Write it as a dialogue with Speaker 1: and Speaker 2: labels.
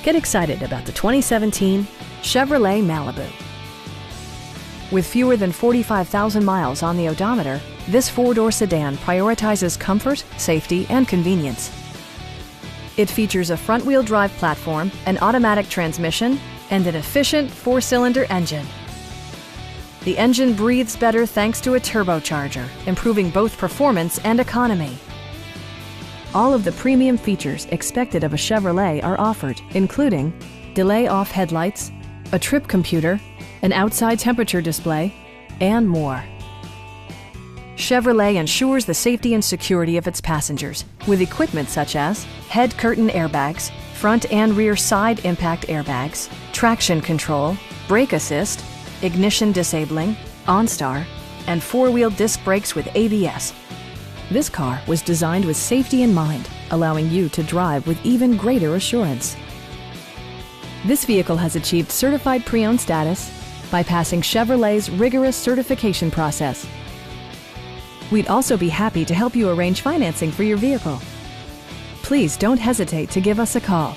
Speaker 1: Get excited about the 2017 Chevrolet Malibu. With fewer than 45,000 miles on the odometer, this four-door sedan prioritizes comfort, safety, and convenience. It features a front-wheel drive platform, an automatic transmission, and an efficient four-cylinder engine. The engine breathes better thanks to a turbocharger, improving both performance and economy. All of the premium features expected of a Chevrolet are offered, including delay-off headlights, a trip computer, an outside temperature display, and more. Chevrolet ensures the safety and security of its passengers with equipment such as head curtain airbags, front and rear side impact airbags, traction control, brake assist, ignition disabling, OnStar, and four-wheel disc brakes with ABS. This car was designed with safety in mind, allowing you to drive with even greater assurance. This vehicle has achieved certified pre-owned status by passing Chevrolet's rigorous certification process. We'd also be happy to help you arrange financing for your vehicle. Please don't hesitate to give us a call.